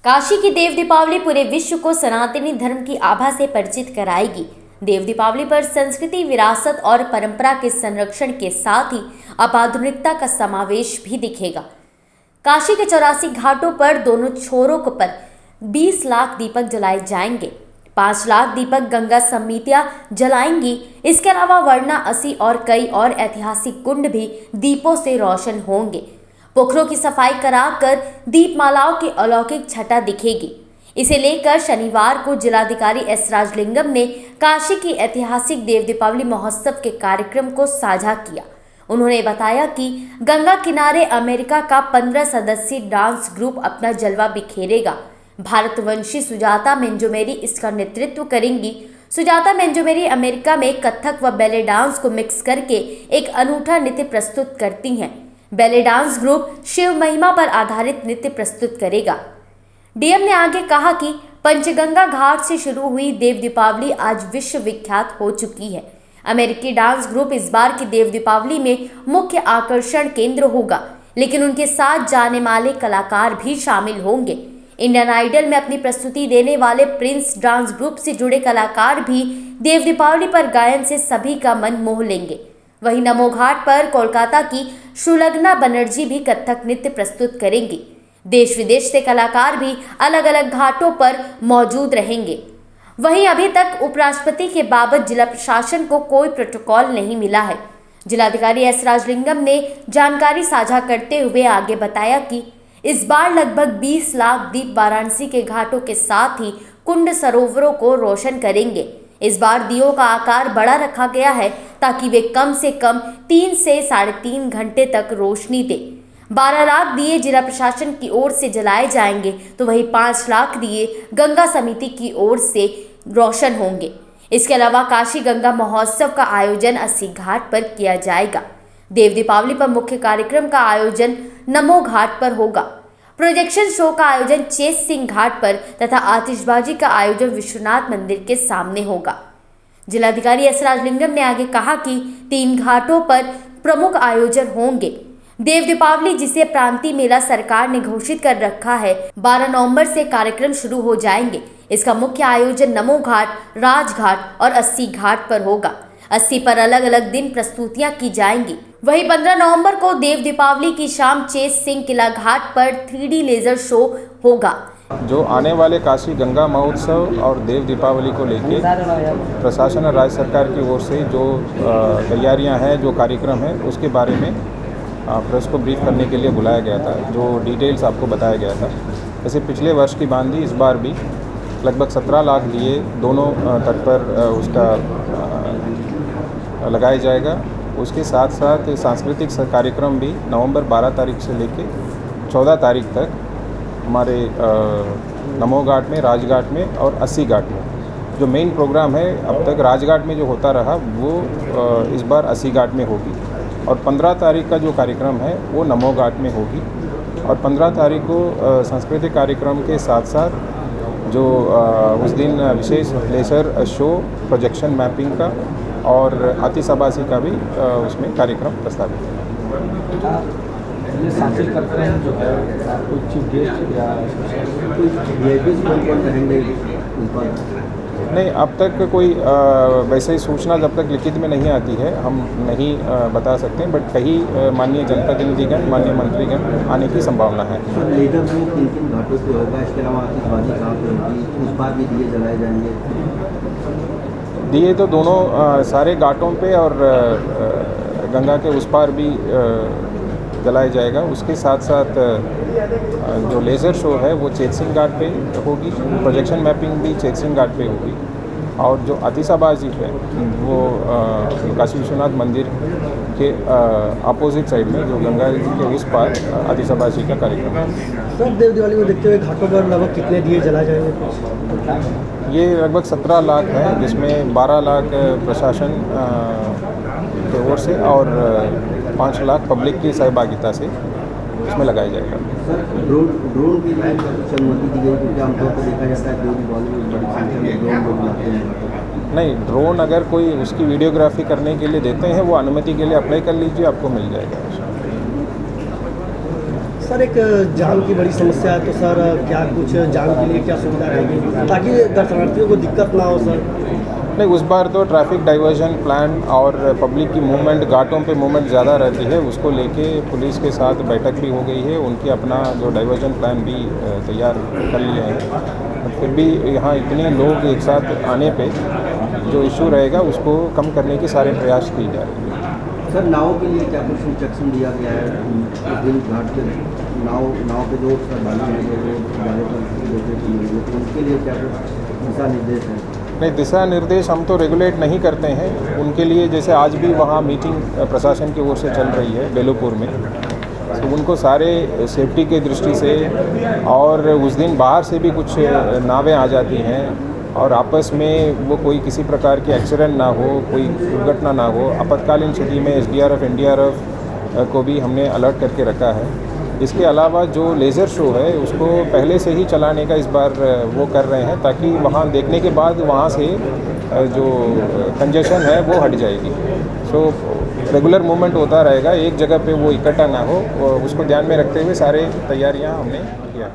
काशी की देव दीपावली पूरे विश्व को सनातनी धर्म की आभा से परिचित कराएगी। देव दीपावली पर संस्कृति, विरासत और परंपरा के संरक्षण के साथ ही अब आधुनिकता का समावेश भी दिखेगा। काशी के 84 घाटों पर दोनों छोरों पर 20 लाख दीपक जलाए जाएंगे। 5 लाख दीपक गंगा समितियां जलाएंगी। इसके अलावा वर्णा, अस्सी और कई और ऐतिहासिक कुंड भी दीपों से रोशन होंगे। पोखरों की सफाई कराकर दीपमालाओं की अलौकिक छटा दिखेगी। इसे लेकर शनिवार को जिलाधिकारी एस राजलिंगम ने काशी की ऐतिहासिक देव दीपावली महोत्सव के कार्यक्रम को साझा किया। उन्होंने बताया कि गंगा किनारे अमेरिका का 15 सदस्यीय डांस ग्रुप अपना जलवा बिखेरेगा। भारतवंशी सुजाता मेंजोमेरी इसका नेतृत्व करेंगी। सुजाता मेंजोमेरी अमेरिका में कथक व बैले डांस को मिक्स करके एक अनूठा नृत्य प्रस्तुत करती हैं। बैले डांस ग्रुप शिव महिमा पर आधारित नृत्य प्रस्तुत करेगा। डीएम ने आगे कहा कि पंचगंगा घाट से शुरू हुई देव दीपावली आज विश्व विख्यात हो चुकी है। अमेरिकी डांस ग्रुप इस बार की देव दीपावली में मुख्य आकर्षण केंद्र होगा, लेकिन उनके साथ जाने माने कलाकार भी शामिल होंगे। इंडियन आइडल में अपनी प्रस्तुति देने वाले प्रिंस डांस ग्रुप से जुड़े कलाकार भी देव दीपावली पर गायन से सभी का मन मोह लेंगे। वहीं नमो घाट पर कोलकाता की सुलग्ना बनर्जी भी कथक नृत्य प्रस्तुत करेंगी। देश विदेश से कलाकार भी अलग अलग घाटों पर मौजूद रहेंगे। वहीं अभी तक उपराष्ट्रपति के बाबत जिला प्रशासन को कोई प्रोटोकॉल नहीं मिला है। जिलाधिकारी एस राजलिंगम ने जानकारी साझा करते हुए आगे बताया कि इस बार लगभग 20 लाख दीप वाराणसी के घाटों के साथ ही कुंड सरोवरों को रोशन करेंगे। इस बार दियों का आकार बड़ा रखा गया है ताकि वे कम से कम 3 से 3.5 घंटे तक रोशनी दे। 12 लाख दिए जिला प्रशासन की ओर से जलाए जाएंगे, तो वहीं 5 लाख दिए गंगा समिति की ओर से रोशन होंगे। इसके अलावा काशी गंगा महोत्सव का आयोजन 80 घाट पर किया जाएगा। देव दीपावली पर मुख्य कार्यक्रम का आयोजन नमो घाट पर होगा। प्रोजेक्शन शो का आयोजन चेत सिंह घाट पर तथा आतिशबाजी का आयोजन विश्वनाथ मंदिर के सामने होगा। जिलाधिकारी एस राजलिंगम ने आगे कहा कि 3 घाटों पर प्रमुख आयोजन होंगे। देव दीपावली, जिसे प्रांतीय मेला सरकार ने घोषित कर रखा है, 12 नवंबर से कार्यक्रम शुरू हो जाएंगे। इसका मुख्य आयोजन नमो घाट, राजघाट और 80 घाट पर होगा। 80 पर अलग अलग दिन प्रस्तुतियां की जाएंगी। वहीं 15 नवंबर को देव दीपावली की शाम चेत सिंह किला घाट पर 3D लेजर शो होगा। जो आने वाले काशी गंगा महोत्सव और देव दीपावली को लेके प्रशासन और राज्य सरकार की ओर से जो तैयारियां हैं, जो कार्यक्रम है, उसके बारे में प्रेस को ब्रीफ करने के लिए बुलाया गया था। जो डिटेल्स आपको बताया गया था, जैसे पिछले वर्ष की भांति इस बार भी लगभग 17 लाख दिए दोनों तट पर उसका लगाया जाएगा। उसके साथ साथ सांस्कृतिक कार्यक्रम भी नवंबर 12 तारीख से लेके 14 तारीख तक हमारे नमो घाट में, राजघाट में और 80 घाट में जो मेन प्रोग्राम है, अब तक राजघाट में जो होता रहा वो इस बार 80 घाट में होगी। और 15 तारीख का जो कार्यक्रम है वो नमो घाट में होगी। और 15 तारीख को सांस्कृतिक कार्यक्रम के साथ साथ जो उस दिन विशेष लेजर शो, प्रोजेक्शन मैपिंग का और आतिशबाजी का भी उसमें कार्यक्रम प्रस्तावित है। ये सांस्कृतिक कार्यक्रम जो है, कुछ चीफ गेस्ट या कौन रहेंगे ऊपर? नहीं, अब तक कोई वैसे ही सूचना जब तक लिखित में नहीं आती है हम नहीं बता सकते, बट कहीं माननीय जनप्रतिनिधिगण, माननीय मंत्रीगण आने की संभावना है। लेजर में 3 घाटों पे होगा, इसके अलावा आतिशबाजी कहाँ पे होगी, उस बार भी दिए जलाए जाएंगे? दिए तो दोनों सारे घाटों पे और गंगा के उस पार भी जलाया जाएगा। उसके साथ साथ जो लेज़र शो है वो चेत सिंह घाट पे होगी, प्रोजेक्शन मैपिंग भी चेत सिंह घाट पे होगी। और जो आतिशबाजी है वो काशी विश्वनाथ मंदिर के अपोजिट साइड में, जो गंगा जी के उस पार आतिशबाजी का कार्यक्रम है। सर, देव दिवाली को देखते हुए घाटों पर लगभग कितने दिए जलाए जाएंगे? ये लगभग 17 लाख है, जिसमें 12 लाख प्रशासन की ओर से और 5 लाख पब्लिक की सहभागिता से इसमें लगाया जाएगा। सर, ड्रोन की अनुमति दी गई, क्योंकि आमतौर पर देखा जाता है देव दीपावली में बड़ी संख्या में ड्रोन लोग लाते हैं। नहीं, ड्रोन अगर कोई उसकी वीडियोग्राफी करने के लिए देते हैं, वो अनुमति के लिए अप्लाई कर लीजिए, आपको मिल जाएगा। सर एक जाम की बड़ी समस्या है, तो सर क्या कुछ जाम के लिए क्या सुविधा रहेगी ताकि दर्शनार्थियों को दिक्कत ना हो सर? नहीं, उस बार तो ट्रैफिक डाइवर्जन प्लान और पब्लिक की मूवमेंट, घाटों पे मूवमेंट ज़्यादा रहती है, उसको लेके पुलिस के साथ बैठक भी हो गई है। उनकी अपना जो डाइवर्जन प्लान भी तैयार कर लिए हैं। फिर भी यहाँ इतने लोग एक साथ आने पे जो इशू रहेगा उसको कम करने के सारे प्रयास किए जा रहे हैं। सर नाव के लिए क्या कुछ इंस्ट्रक्शन दिया गया है? उस दिन घाट पे नाव पे जो श्रद्धालु हैं वो ज़्यादातर देखने को मिलेंगे, तो उनके लिए क्या कुछ दिशा निर्देश है? नहीं, दिशा निर्देश हम तो रेगुलेट नहीं करते हैं उनके लिए। जैसे आज भी वहाँ मीटिंग प्रशासन की ओर से चल रही है बेलूपुर में, तो उनको सारे सेफ्टी के दृष्टि से, और उस दिन बाहर से भी कुछ नावें आ जाती हैं और आपस में वो कोई किसी प्रकार की एक्सीडेंट ना हो, कोई दुर्घटना ना हो। आपातकालीन स्थिति में SDRF NDRF को भी हमने अलर्ट करके रखा है। इसके अलावा जो लेज़र शो है उसको पहले से ही चलाने का इस बार वो कर रहे हैं, ताकि वहाँ देखने के बाद वहाँ से जो कंजेशन है वो हट जाएगी। सो रेगुलर मूवमेंट होता रहेगा, एक जगह पे वो इकट्ठा ना हो, उसको ध्यान में रखते हुए सारे तैयारियाँ हमने किया।